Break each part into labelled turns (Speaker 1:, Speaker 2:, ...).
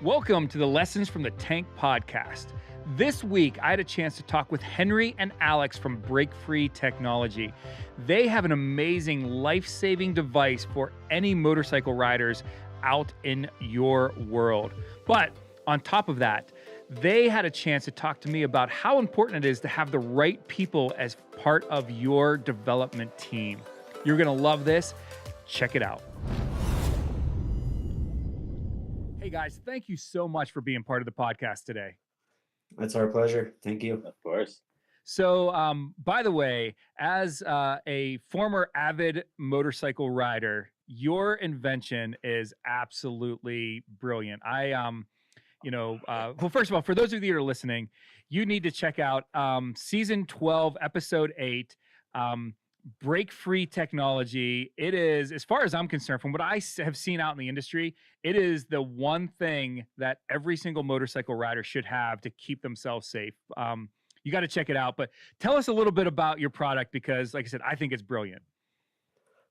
Speaker 1: Welcome to the Lessons from the Tank podcast. This week, I had a chance to talk with Henry and Alex from Break Free Technology. They have an amazing life-saving device for any motorcycle riders out in your world. But on top of that, they had a chance to talk to me about how important it is to have the right people as part of your development team. You're going to love this. Check it out. Hey guys, thank you so much for being part of the podcast today.
Speaker 2: It's our pleasure. Thank you.
Speaker 3: Of course.
Speaker 1: So, by the way, as a former avid motorcycle rider, your invention is absolutely brilliant. Well, first of all, for those of you that are listening, you need to check out season 12, episode 8. Break Free Technology. It is, as far as I'm concerned, from what I have seen out in the industry, it is the one thing that every single motorcycle rider should have to keep themselves safe. You got to check it out, but tell us a little bit about your product because, like I said, I think it's brilliant.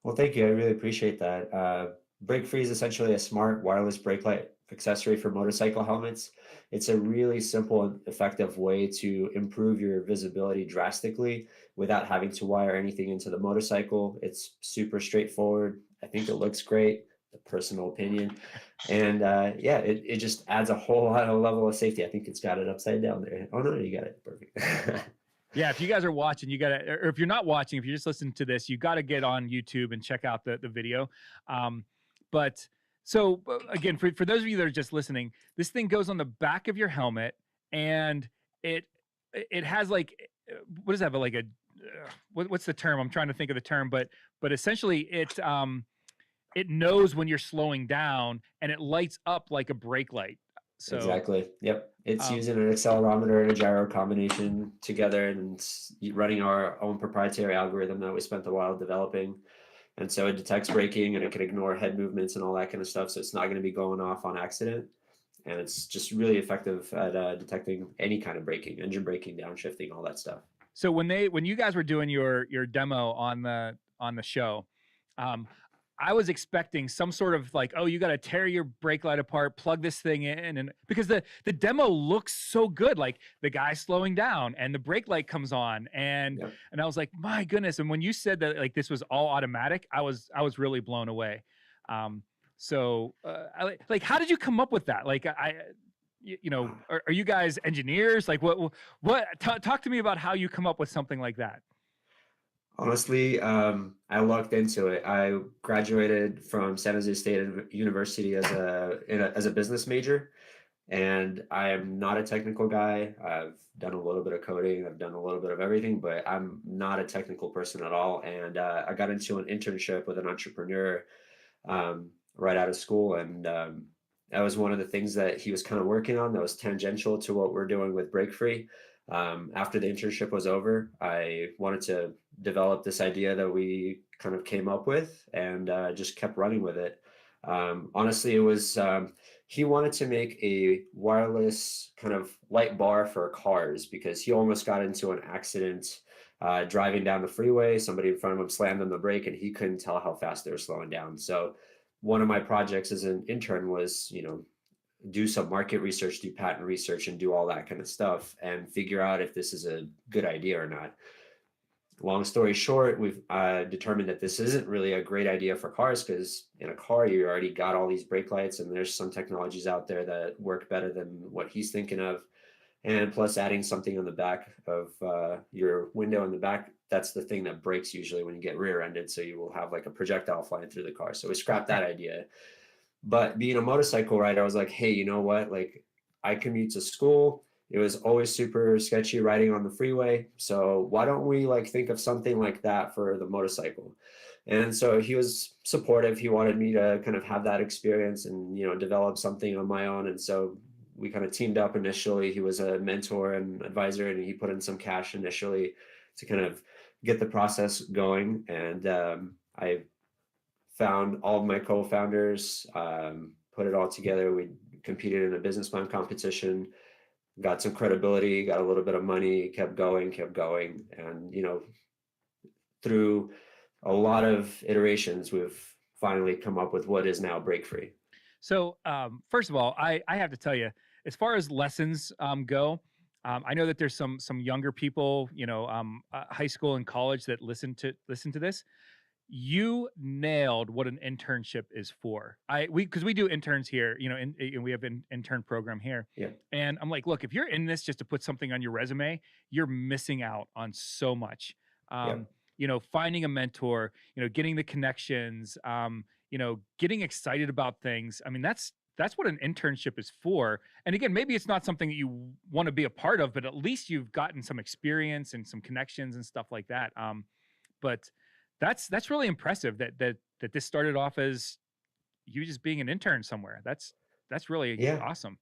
Speaker 2: Well, thank you. I really appreciate that. Brake Free is essentially a smart wireless brake light accessory for motorcycle helmets. It's a really simple and effective way to improve your visibility drastically without having to wire anything into the motorcycle. It's super straightforward. I think it looks great, a personal opinion. And it just adds a whole lot of level of safety. I think it's got it upside down there. Oh, no, you got it. Perfect.
Speaker 1: Yeah, if you guys are watching, you got to, or if you're not watching, if you're just listening to this, you got to get on YouTube and check out the video. So again, for those of you that are just listening, this thing goes on the back of your helmet, and it has like, what does that have, like a what's the term? I'm trying to think of the term, but essentially it knows when you're slowing down, and it lights up like a brake light. So
Speaker 2: exactly. Yep. It's using an accelerometer and a gyro combination together, and running our own proprietary algorithm that we spent a while developing. And so it detects braking, and it can ignore head movements and all that kind of stuff. So it's not going to be going off on accident. And it's just really effective at detecting any kind of braking, engine braking, downshifting, all that stuff.
Speaker 1: So when you guys were doing your demo on the show, I was expecting some sort of like, oh, you got to tear your brake light apart, plug this thing in, and because the demo looks so good, like the guy slowing down and the brake light comes on, and
Speaker 2: Yep.
Speaker 1: and I was like, my goodness. And when you said that like this was all automatic, I was really blown away. Like, how did you come up with that? Like, are you guys engineers? Like, talk to me about how you come up with something like that.
Speaker 2: Honestly, I lucked into it. I graduated from San Jose State University as a business major, and I am not a technical guy. I've done a little bit of coding. I've done a little bit of everything, but I'm not a technical person at all. And I got into an internship with an entrepreneur right out of school, and that was one of the things that he was kind of working on that was tangential to what we're doing with Break Free. After the internship was over, I wanted to develop this idea that we kind of came up with, and just kept running with it. Honestly, it was he wanted to make a wireless kind of light bar for cars because he almost got into an accident driving down the freeway. Somebody in front of him slammed on the brake, and he couldn't tell how fast they were slowing down. So one of my projects as an intern was, do some market research, do patent research, and do all that kind of stuff, and figure out if this is a good idea or not. Long story short, we've determined that this isn't really a great idea for cars, because in a car, you already got all these brake lights, and there's some technologies out there that work better than what he's thinking of. And plus, adding something on the back of your window in the back, that's the thing that breaks usually when you get rear-ended. So you will have like a projectile flying through the car. So we scrapped that idea. But being a motorcycle rider, I was like, hey, you know what? Like, I commute to school. It was always super sketchy riding on the freeway. So why don't we like think of something like that for the motorcycle? And so he was supportive. He wanted me to kind of have that experience and, develop something on my own. And so we kind of teamed up initially. He was a mentor and advisor, and he put in some cash initially to kind of get the process going. And I found all of my co-founders, put it all together. We competed in a business plan competition, got some credibility, got a little bit of money, kept going. And, through a lot of iterations, we've finally come up with what is now Break Free.
Speaker 1: So, first of all, I have to tell you, as far as lessons go, I know that there's some younger people, high school and college that listen to this. You nailed what an internship is for. Because we do interns here, and we have an intern program here.
Speaker 2: Yeah.
Speaker 1: And I'm like, look, if you're in this just to put something on your resume, you're missing out on so much.
Speaker 2: Yeah.
Speaker 1: Finding a mentor, getting the connections, getting excited about things. I mean, that's what an internship is for. And again, maybe it's not something that you want to be a part of, but at least you've gotten some experience and some connections and stuff like that. But that's really impressive that this started off as you just being an intern somewhere. That's really
Speaker 2: Yeah.
Speaker 1: awesome.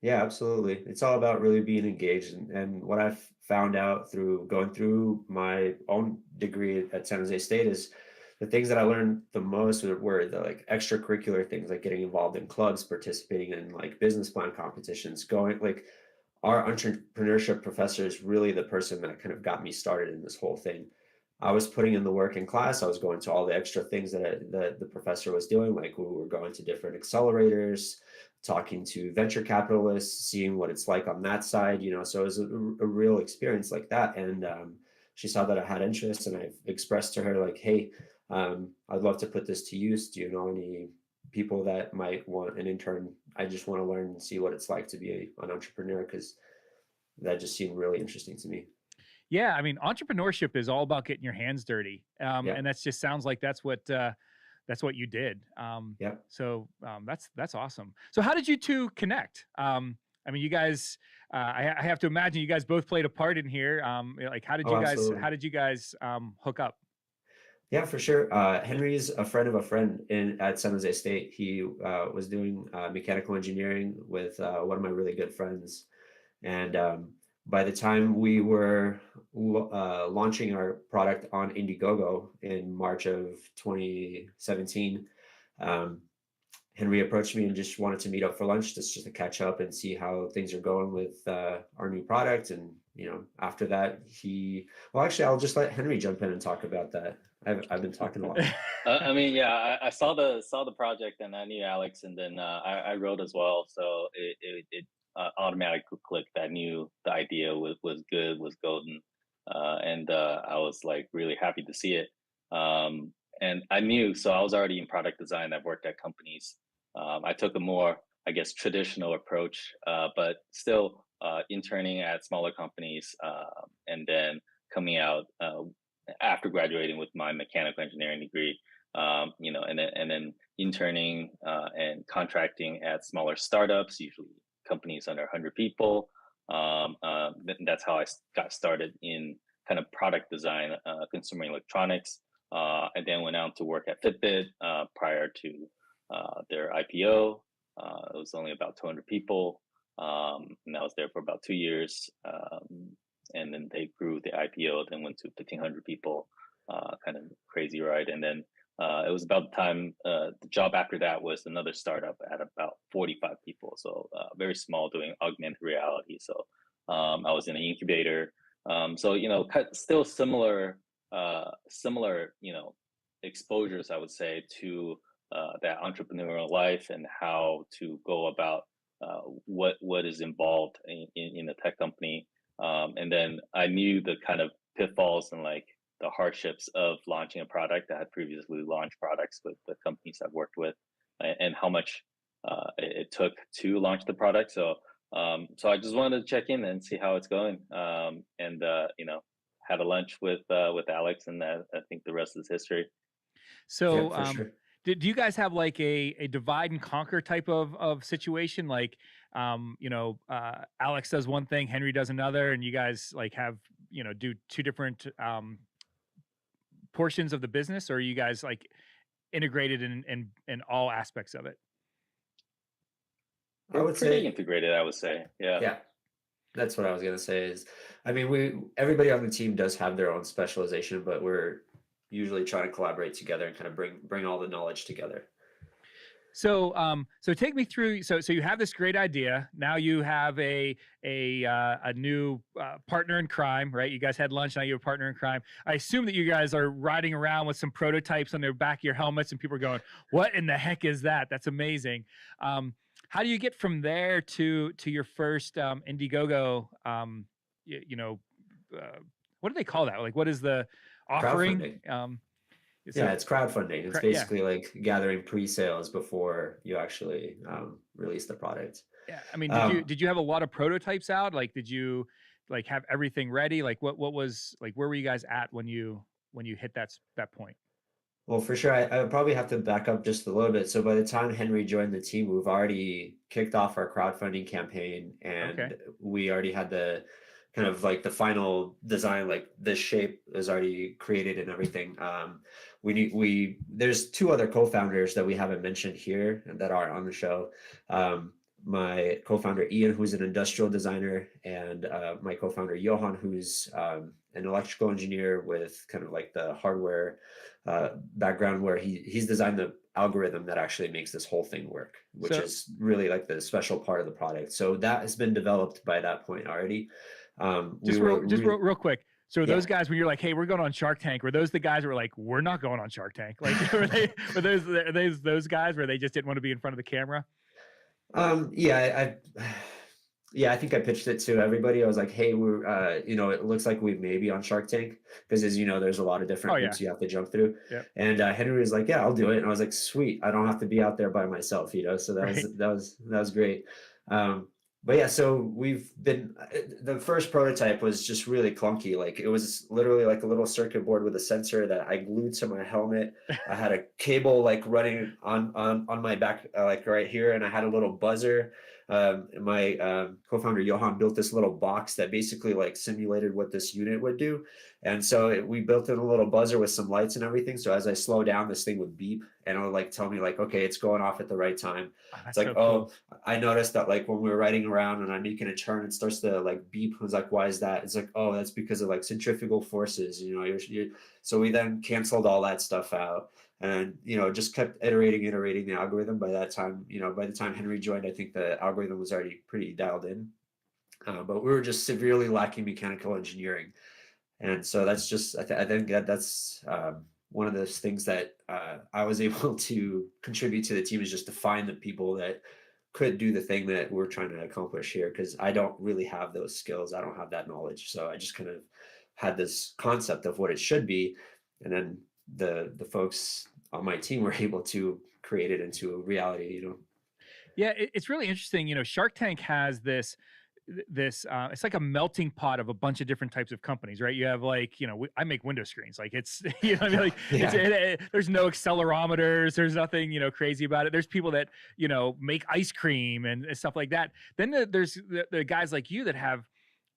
Speaker 2: Yeah, absolutely. It's all about really being engaged. And what I've found out through going through my own degree at San Jose State is the things that I learned the most were the like extracurricular things, like getting involved in clubs, participating in like business plan competitions, going like our entrepreneurship professor is really the person that kind of got me started in this whole thing. I was putting in the work in class. I was going to all the extra things that the professor was doing. Like we were going to different accelerators, talking to venture capitalists, seeing what it's like on that side, so it was a real experience like that. And she saw that I had interest, and I expressed to her like, hey, I'd love to put this to use. Do you know any people that might want an intern? I just want to learn and see what it's like to be an entrepreneur, because that just seemed really interesting to me.
Speaker 1: Yeah, I mean, entrepreneurship is all about getting your hands dirty,
Speaker 2: Yeah.
Speaker 1: and that's just sounds like that's what you did.
Speaker 2: Yeah.
Speaker 1: So that's awesome. So how did you two connect? I mean, you guys, I have to imagine you guys both played a part in here. Like, how did
Speaker 2: Oh,
Speaker 1: you guys
Speaker 2: absolutely.
Speaker 1: how did you guys hook up?
Speaker 2: Yeah, for sure. Henry's a friend of a friend at San Jose State. He was doing mechanical engineering with one of my really good friends. And by the time we were launching our product on Indiegogo in March of 2017, Henry approached me and just wanted to meet up for lunch, just to catch up and see how things are going with our new product. And after that, actually, I'll just let Henry jump in and talk about that. I've been talking a lot.
Speaker 3: I mean, yeah, I saw the project, and I knew Alex, and then I wrote as well, so it automatically clicked. I knew the idea was good, was golden, and I was like really happy to see it. And I knew, so I was already in product design. I've worked at companies. I took a more, I guess, traditional approach, but still interning at smaller companies, and then coming out after graduating with my mechanical engineering degree, and then interning and contracting at smaller startups, usually companies under 100 people. That's how I got started in kind of product design, consumer electronics, and then went out to work at Fitbit prior to their IPO. It was only about 200 people, and I was there for about 2 years. And then they grew the IPO, then went to 1,500 people, kind of crazy ride. And then it was about the time, the job after that was another startup at about 45 people. So very small, doing augmented reality. So I was in an incubator. So, still similar, exposures, I would say, to that entrepreneurial life and how to go about what is involved in a tech company. And then I knew the kind of pitfalls and like the hardships of launching a product. I had previously launched products with the companies I've worked with, and how much it took to launch the product. So I just wanted to check in and see how it's going. And had a lunch with Alex, and I think the rest is history.
Speaker 1: So
Speaker 2: Yeah, for sure.
Speaker 1: do you guys have like a divide and conquer type of situation? Like, Alex does one thing, Henry does another, and you guys like have, do two different portions of the business, or are you guys like integrated in all aspects of it?
Speaker 2: I would
Speaker 3: Pretty
Speaker 2: say
Speaker 3: integrated, I would say. Yeah.
Speaker 2: Yeah, that's what I was gonna say is, I mean, everybody on the team does have their own specialization, but we're usually trying to collaborate together and kind of bring all the knowledge together.
Speaker 1: So take me through. So you have this great idea. Now you have a new partner in crime, right? You guys had lunch. Now you have a partner in crime. I assume that you guys are riding around with some prototypes on the back of your helmets, and people are going, "What in the heck is that? That's amazing." How do you get from there to your first Indiegogo? What do they call that? Like, what is the offering?
Speaker 2: Crowdfunding. Yeah, it's crowdfunding. It's basically like gathering pre-sales before you actually release the product.
Speaker 1: Yeah, I mean, did you have a lot of prototypes out? Like, did you like have everything ready? Like, what was like, where were you guys at when you hit that point?
Speaker 2: Well, for sure, I would probably have to back up just a little bit. So by the time Henry joined the team, we've already kicked off our crowdfunding campaign, and we already had the kind of like the final design, like this shape is already created and everything. There's two other co-founders that we haven't mentioned here that are on the show. My co-founder Ian, who's an industrial designer, and my co-founder Johan, who's an electrical engineer with kind of like the hardware background, where he's designed the algorithm that actually makes this whole thing work, which is really like the special part of the product. So that has been developed by that point already.
Speaker 1: Real quick. So those guys, when you're like, "Hey, we're going on Shark Tank," were those the guys that were like, "We're not going on Shark Tank"? Like, were those guys where they just didn't want to be in front of the camera?
Speaker 2: I think I pitched it to everybody. I was like, "Hey, we're it looks like we may be on Shark Tank," because as you know, there's a lot of different hoops you have to jump through.
Speaker 1: Yep.
Speaker 2: And Henry was like, "Yeah, I'll do it." And I was like, "Sweet, I don't have to be out there by myself," So that was great. But yeah, so we've been, the first prototype was just really clunky. Like it was literally like a little circuit board with a sensor that I glued to my helmet. I had a cable like running on my back, like right here. And I had a little buzzer. My co-founder Johan built this little box that basically like simulated what this unit would do. And so we built in a little buzzer with some lights and everything. So as I slow down, this thing would beep and it would like tell me like, okay, it's going off at the right time. It's like, cool. I noticed that like when we were riding around and I'm making a turn, it starts to like beep. I was like, why is that? It's like, oh, that's because of like centrifugal forces, so we then canceled all that stuff out. And just kept iterating the algorithm. By that time, by the time Henry joined, I think the algorithm was already pretty dialed in, but we were just severely lacking mechanical engineering. And so that's just I think that's one of those things that I was able to contribute to the team, is just to find the people that could do the thing that we're trying to accomplish here, because I don't really have those skills. I don't have that knowledge. So I just kind of had this concept of what it should be, and then the folks on my team were able to create it into a reality.
Speaker 1: Yeah, it's really interesting. Shark Tank has this it's like a melting pot of a bunch of different types of companies, right? You have like, I make window screens. Like it's, there's no accelerometers. There's nothing, crazy about it. There's people that, make ice cream and stuff like that. Then there's the guys like you that have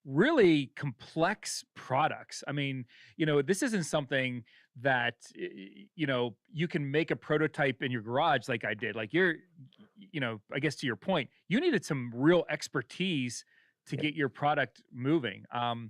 Speaker 1: really complex products. I mean, this isn't something that, you can make a prototype in your garage like I did. Like I guess to your point, you needed some real expertise to get your product moving. How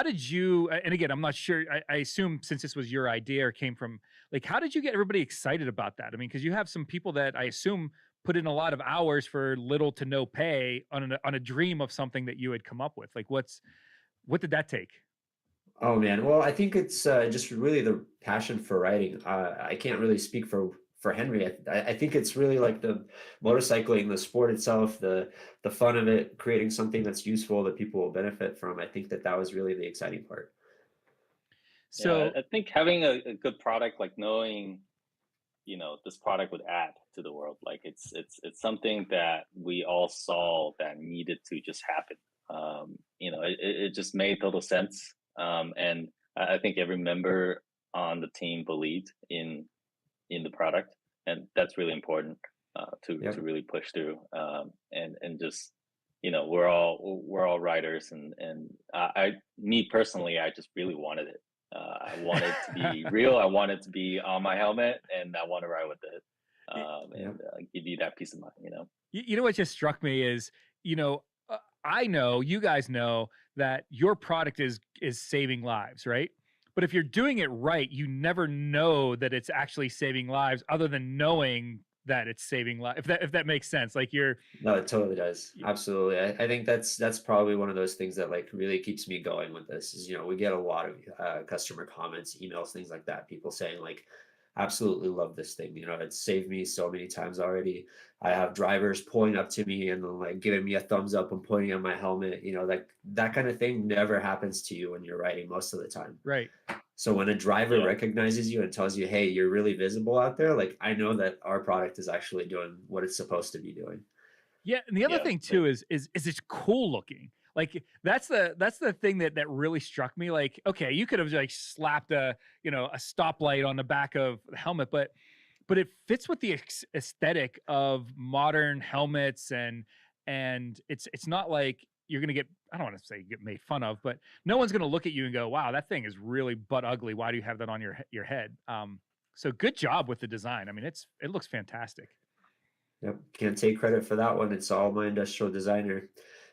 Speaker 1: did you, and again, I'm not sure, I assume since this was your idea or came from, like, how did you get everybody excited about that? I mean, because you have some people that I assume put in a lot of hours for little to no pay on a dream of something that you had come up with. Like, what did that take?
Speaker 2: Oh man, well, I think it's just really the passion for writing. I can't really speak for Henry. I think it's really like the motorcycling, the sport itself, the fun of it, creating something that's useful that people will benefit from. I think that was really the exciting part.
Speaker 3: So I think having a good product, like knowing, this product would add to the world. Like it's something that we all saw that needed to just happen. It just made total sense. And I think every member on the team believed in the product, and that's really important to really push through. And just we're all writers, and me personally, I just really wanted it. I want it to be real. I want it to be on my helmet, and I want to ride with it, and give you that peace of mind.
Speaker 1: You know what just struck me is, I know you guys know that your product is saving lives, right? But if you're doing it right, you never know that it's actually saving lives other than knowing that it's saving lives. If that makes sense. Like
Speaker 2: No, it totally does. Absolutely. I think that's probably one of those things that like really keeps me going with this is, we get a lot of customer comments, emails, things like that. People saying like, absolutely love this thing. It's saved me so many times already. I have drivers pulling up to me and then like giving me a thumbs up and pointing at my helmet. Like that kind of thing never happens to you when you're riding most of the time.
Speaker 1: right.
Speaker 2: So when a driver recognizes you and tells you, hey, you're really visible out there, like I know that our product is actually doing what it's supposed to be doing.
Speaker 1: Yeah, and the other thing too is it's cool looking. Like that's the thing that really struck me. Like, okay, you could have like slapped a stoplight on the back of the helmet, but it fits with the aesthetic of modern helmets, and it's not like you're gonna get, I don't want to say get made fun of, but no one's gonna look at you and go, wow, that thing is really butt ugly. Why do you have that on your head? So good job with the design. I mean, it looks fantastic.
Speaker 2: Yep, can't take credit for that one. It's all my industrial designer.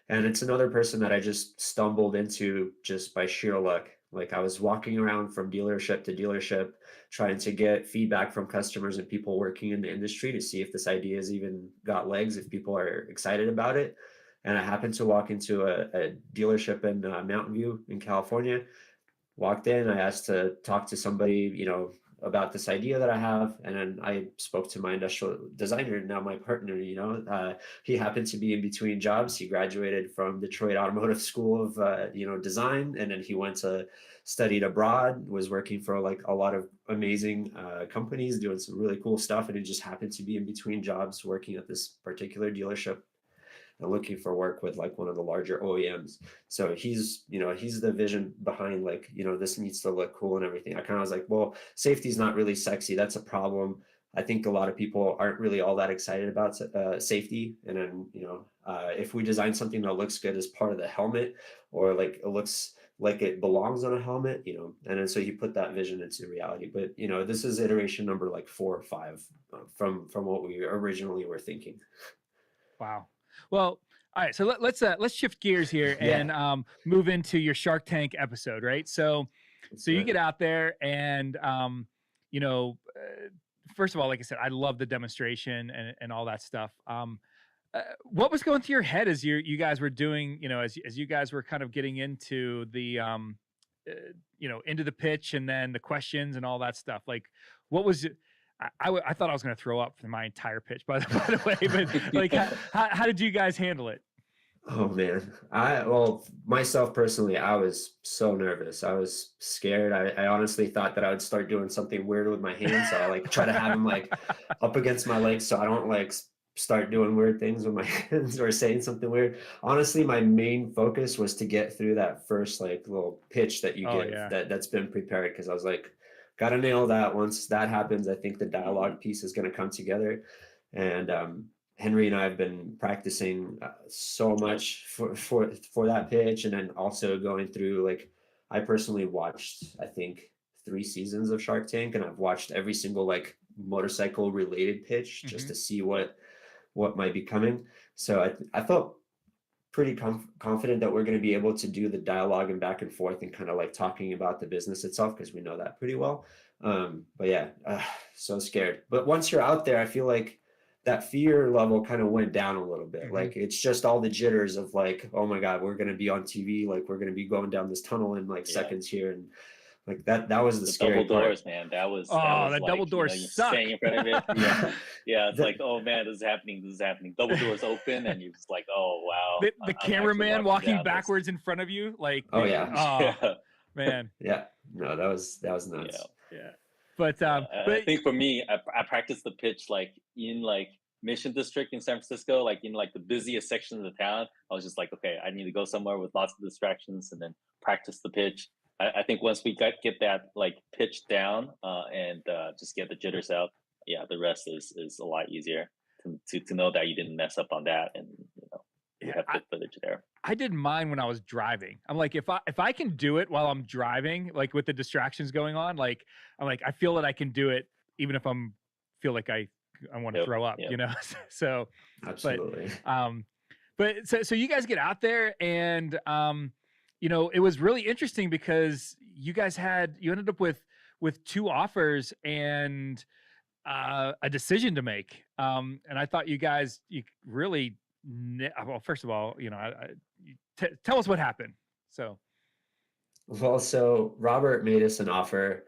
Speaker 2: And it's another person that I just stumbled into just by sheer luck. Like I was walking around from dealership to dealership, trying to get feedback from customers and people working in the industry to see if this idea has even got legs, if people are excited about it. And I happened to walk into a dealership in Mountain View in California. Walked in, I asked to talk to somebody, about this idea that I have. And then I spoke to my industrial designer, now my partner, he happened to be in between jobs. He graduated from Detroit Automotive School of, design. And then he went to studied abroad, was working for like a lot of amazing companies, doing some really cool stuff. And he just happened to be in between jobs working at this particular dealership and looking for work with like one of the larger OEMs. So he's the vision behind like, this needs to look cool and everything. I kind of was like, well, safety is not really sexy. That's a problem. I think a lot of people aren't really all that excited about safety. And then, if we design something that looks good as part of the helmet, or like it looks like it belongs on a helmet, and then so he put that vision into reality. But, this is iteration number like 4 or 5 from what we originally were thinking.
Speaker 1: Wow. Well, all right. So let's shift gears here and move into your Shark Tank episode, right? So you get out there and first of all, like I said, I love the demonstration and all that stuff. What was going through your head as you guys were doing, as you guys were kind of getting into the into the pitch and then the questions and all that stuff? Like, what was it? I thought I was going to throw up for my entire pitch, by the way, but like, how did you guys handle it?
Speaker 2: Oh man, well, myself personally, I was so nervous. I was scared. I honestly thought that I would start doing something weird with my hands. So I like try to have them like up against my legs so I don't like start doing weird things with my hands or saying something weird. Honestly, my main focus was to get through that first like little pitch that you give that's been prepared, because I was like, gotta nail that. Once that happens, I think the dialogue piece is going to come together. And Henry and I have been practicing so much for that pitch, and then also going through, like, I personally watched, I think, 3 seasons of Shark Tank, and I've watched every single like motorcycle related pitch just to see what might be coming. So I felt pretty confident that we're going to be able to do the dialogue and back and forth and kind of like talking about the business itself, because we know that pretty well. But yeah, so scared. But once you're out there, I feel like that fear level kind of went down a little bit. Like it's just all the jitters of like, oh my God, we're going to be on TV. Like we're going to be going down this tunnel in like seconds here. And like that was the scary
Speaker 3: double doors, man. That was
Speaker 1: that
Speaker 3: like,
Speaker 1: double doors suck.
Speaker 3: Staying in front of it. Yeah. It's like, oh man, this is happening. Double doors open, and you're just like, oh wow.
Speaker 1: The cameraman walking backwards in front of you, like,
Speaker 2: oh yeah,
Speaker 1: man.
Speaker 2: Yeah, no, that was nuts.
Speaker 1: Yeah. But
Speaker 3: I think for me, I practiced the pitch like in like Mission District in San Francisco, like in like the busiest sections of the town. I was just like, okay, I need to go somewhere with lots of distractions and then practice the pitch. I think once we get that like pitch down and just get the jitters out, the rest is a lot easier to know that you didn't mess up on that, and you have good footage there.
Speaker 1: I did mine when I was driving. I'm like, if I can do it while I'm driving, like with the distractions going on, like I'm like, I feel that I can do it even if feel like I want to throw up, So
Speaker 2: absolutely.
Speaker 1: But so you guys get out there and it was really interesting because you ended up with two offers and a decision to make. And I thought you really, well, first of all, tell us what happened. So,
Speaker 2: Well, so Robert made us an offer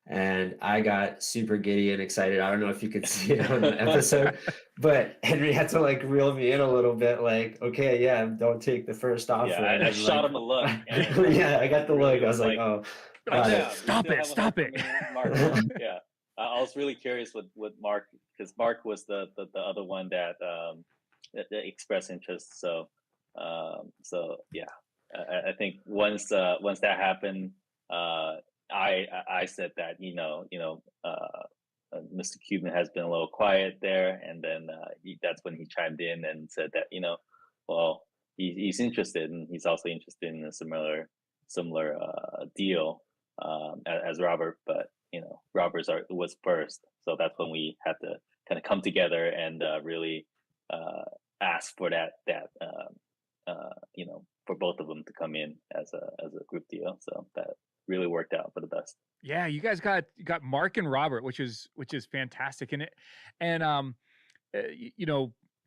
Speaker 2: and I got super giddy and excited. I don't know if you could see it on the episode, but Henry had to like reel me in a little bit, like, okay, yeah, don't take the first offer.
Speaker 3: Yeah, I
Speaker 2: And
Speaker 3: shot
Speaker 2: like,
Speaker 3: him a look.
Speaker 2: yeah, I got the
Speaker 3: really
Speaker 2: look. I was like, oh,
Speaker 1: like,
Speaker 2: got
Speaker 3: yeah,
Speaker 2: it.
Speaker 1: stop it.
Speaker 3: Mark. Yeah, I was really curious with Mark because Mark was the other one that that expressed interest. So yeah, I think once that happened, I said that Mr. Cuban has been a little quiet there, and then that's when he chimed in and said that well, he's interested, and he's also interested in a similar deal as Robert, but Robert's was first, so that's when we had to kind of come together and really ask for that for both of them to come in as a group deal. So that really worked out for the best.
Speaker 1: Yeah, you guys got Mark and Robert, which is fantastic, and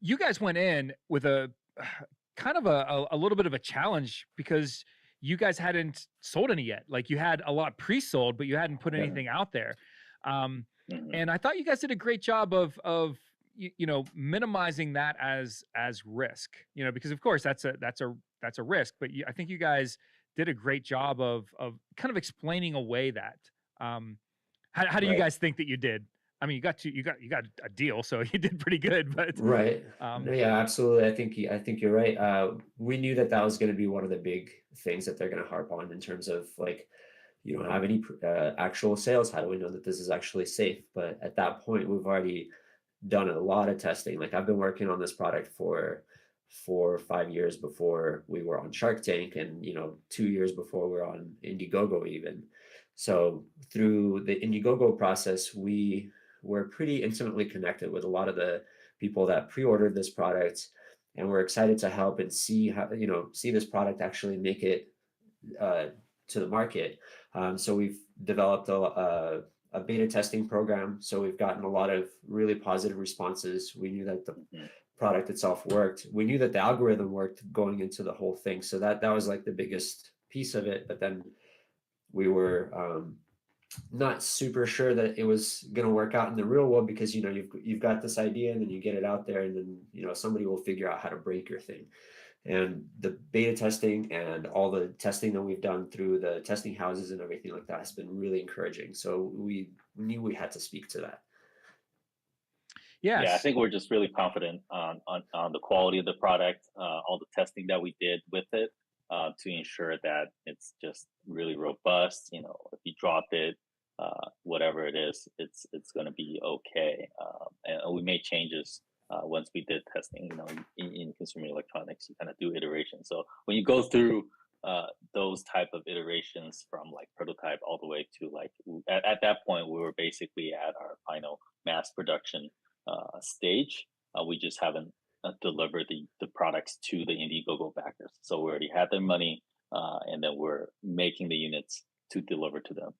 Speaker 1: you guys went in with a kind of a little bit of a challenge because you guys hadn't sold any yet. Like you had a lot pre-sold, but you hadn't put anything out there. And I thought you guys did a great job of minimizing that as risk. Because of course that's a risk, but I think you guys did a great job of kind of explaining away that. How do you guys think that you did? I mean, you got a deal, so you did pretty good. But
Speaker 2: right, no, yeah, absolutely. I think you're right. We knew that was going to be one of the big things that they're going to harp on in terms of like, you don't have any actual sales. How do we know that this is actually safe? But at that point, we've already done a lot of testing. Like I've been working on this product for 4 or 5 years before we were on Shark Tank, and 2 years before we were on Indiegogo even. So through the Indiegogo process, we were pretty intimately connected with a lot of the people that pre-ordered this product, and we're excited to help and see how see this product actually make it to the market. So we've developed a beta testing program. So we've gotten a lot of really positive responses. We knew that the product itself worked. We knew that the algorithm worked going into the whole thing. So that was like the biggest piece of it. But then we were not super sure that it was going to work out in the real world, because you've got this idea and then you get it out there, and then somebody will figure out how to break your thing. And the beta testing and all the testing that we've done through the testing houses and everything like that has been really encouraging. So we knew we had to speak to that.
Speaker 1: Yes.
Speaker 3: Yeah, I think we're just really confident on the quality of the product, all the testing that we did with it to ensure that it's just really robust. If you drop it, whatever it is, it's going to be okay. And we made changes once we did testing. In consumer electronics, you kind of do iterations. So when you go through those type of iterations from like prototype all the way to like at that point, we were basically at our final mass production stage. We just haven't delivered the products to the Indiegogo backers. So we already had their money, and then we're making the units to deliver to them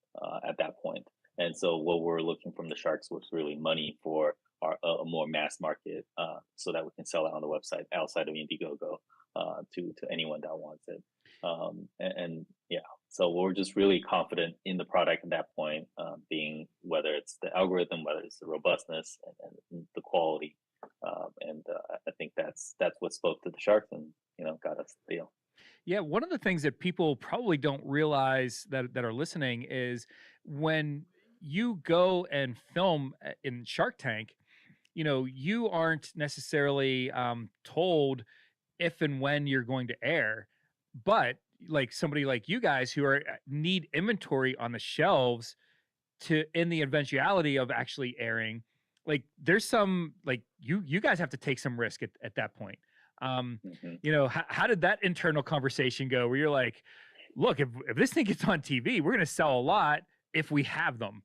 Speaker 3: at that point. And so what we're looking from the Sharks was really money for a more mass market, so that we can sell it on the website outside of Indiegogo to anyone that wants it. And yeah, so we're just really confident in the product at that point, being whether it's the algorithm, whether it's the robustness and the quality. And I think that's what spoke to the Sharks and got us the deal.
Speaker 1: Yeah, one of the things that people probably don't realize that are listening is when you go and film in Shark Tank, you aren't necessarily told if and when you're going to air, but like somebody like you guys who need inventory on the shelves in the eventuality of actually airing, like there's some like you guys have to take some risk at that point. How did that internal conversation go where you're like, look, if this thing gets on TV, we're going to sell a lot if we have them.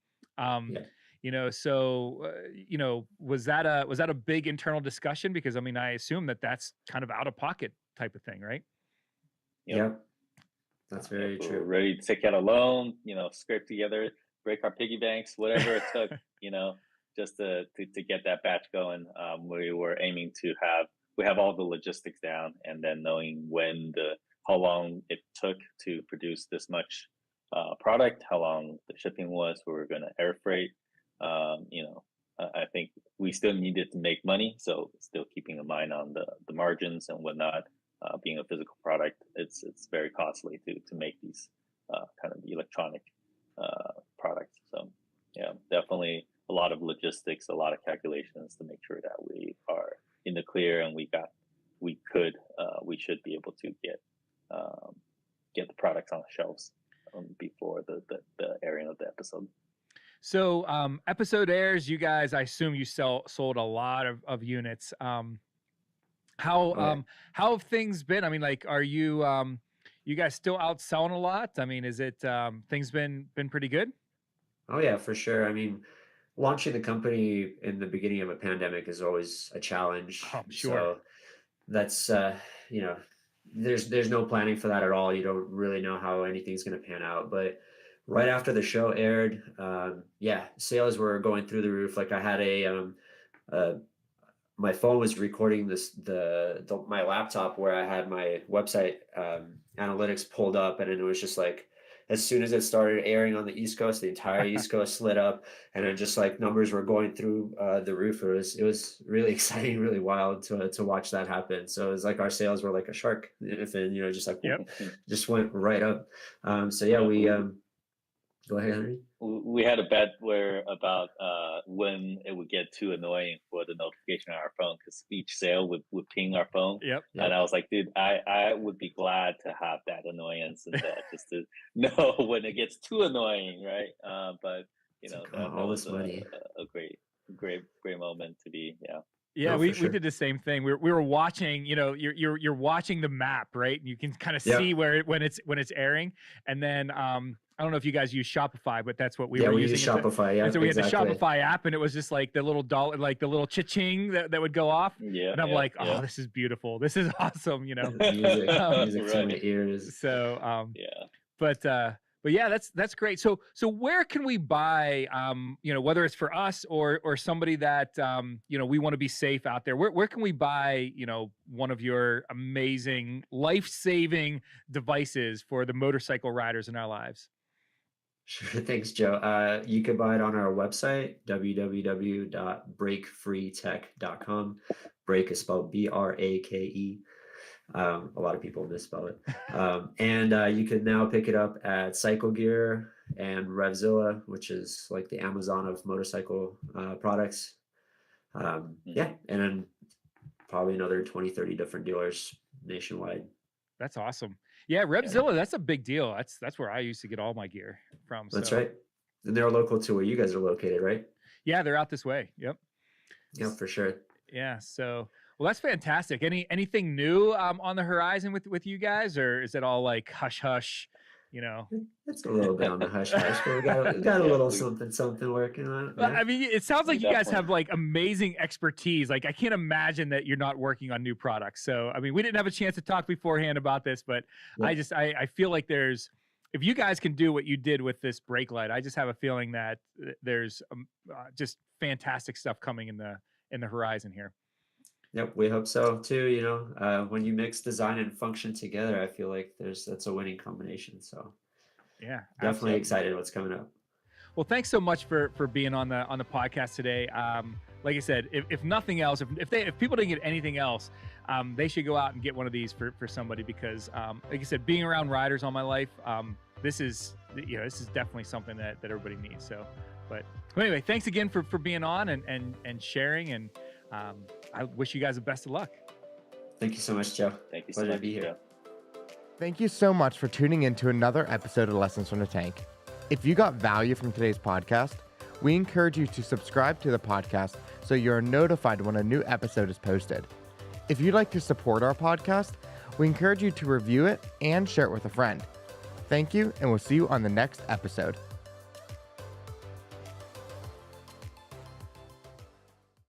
Speaker 1: So was that a big internal discussion? Because I assume that's kind of out of pocket type of thing, right?
Speaker 2: Yeah, That's very
Speaker 3: If we
Speaker 2: true.
Speaker 3: were ready to take out a loan, scrape together, break our piggy banks, whatever it took, just to get that batch going. We were aiming to have all the logistics down, and then knowing how long it took to produce this much product, how long the shipping was, we were going to air freight. I think we still needed to make money, so still keeping in mind on the margins and whatnot. Being a physical product, it's very costly to make these kind of electronic products. So yeah, definitely a lot of logistics, a lot of calculations to make sure that we are in the clear, and we should be able to get the products on the shelves before the airing of the episode.
Speaker 1: So episode airs, you guys, I assume you sold a lot of units. How have things been? I mean, like, are you you guys still out selling a lot? I mean, is it things been pretty good?
Speaker 2: Oh yeah, for sure. I mean, launching the company in the beginning of a pandemic is always a challenge.
Speaker 1: Oh, sure.
Speaker 2: So that's there's no planning for that at all. You don't really know how anything's going to pan out. But right after the show aired, sales were going through the roof. Like, I had my phone was recording my laptop where I had my website analytics pulled up, and it was just like, as soon as it started airing on the East Coast, the entire East Coast lit up, and it just like numbers were going through the roof. It was really exciting, really wild to watch that happen. So it was like our sales were like a shark, and just like just went right up. We go ahead, Henry.
Speaker 3: We had a bet about when it would get too annoying for the notification on our phone, because each sale would ping our phone.
Speaker 1: Yep.
Speaker 3: And I was like, dude, I would be glad to have that annoyance and just to know when it gets too annoying, right? But that was
Speaker 2: money.
Speaker 3: A great moment to be.
Speaker 1: Yeah, we did the same thing. We were watching, you're watching the map, right? And you can kind of see when it's airing. And then I don't know if you guys use Shopify, but that's what we were using.
Speaker 2: Use Shopify, yeah.
Speaker 1: And so we had the Shopify app, and it was just like the little dollar, like the little cha-ching that would go off.
Speaker 3: Yeah.
Speaker 1: And I'm like, oh, this is beautiful. This is awesome,
Speaker 2: music to my ears.
Speaker 1: So but yeah, that's great. So where can we buy, whether it's for us or somebody that, we want to be safe out there, where can we buy, one of your amazing life-saving devices for the motorcycle riders in our lives?
Speaker 2: Sure. Thanks, Joe. You can buy it on our website, www.breakfreetech.com. Break is spelled B-R-A-K-E. A lot of people misspell it. And you can now pick it up at Cycle Gear and Revzilla, which is like the Amazon of motorcycle products. And then probably another 20-30 different dealers nationwide.
Speaker 1: That's awesome. Yeah, Revzilla, that's a big deal. That's where I used to get all my gear from.
Speaker 2: That's right. And they're local to where you guys are located, right?
Speaker 1: Yeah, they're out this way. Yep.
Speaker 2: Yeah, for sure.
Speaker 1: Yeah. So, well, that's fantastic. Anything new on the horizon with you guys, or is it all like hush hush?
Speaker 2: It's a little bit on the hush hush, but we got a little something working on it.
Speaker 1: Yeah. I mean, it sounds like you guys have like amazing expertise. Like, I can't imagine that you're not working on new products. So, I mean, we didn't have a chance to talk beforehand about this, but I feel like if you guys can do what you did with this brake light, I just have a feeling that there's just fantastic stuff coming in the horizon here.
Speaker 2: Yep, we hope so too. When you mix design and function together, I feel like that's a winning combination. So
Speaker 1: yeah,
Speaker 2: definitely excited what's coming up.
Speaker 1: Well, thanks so much for being on the podcast today. Like I said, if nothing else, if people didn't get anything else, they should go out and get one of these for somebody, because like I said, being around riders all my life, this is definitely something that everybody needs. So, but anyway, thanks again for being on and sharing, and I wish you guys the best of luck.
Speaker 2: Thank you so much, Joe.
Speaker 3: Thank you so
Speaker 2: Pleasure
Speaker 3: much
Speaker 2: to be here.
Speaker 3: Joe.
Speaker 4: Thank you so much for tuning in to another episode of Lessons from the Tank. If you got value from today's podcast, we encourage you to subscribe to the podcast so you're notified when a new episode is posted. If you'd like to support our podcast, we encourage you to review it and share it with a friend. Thank you, and we'll see you on the next episode.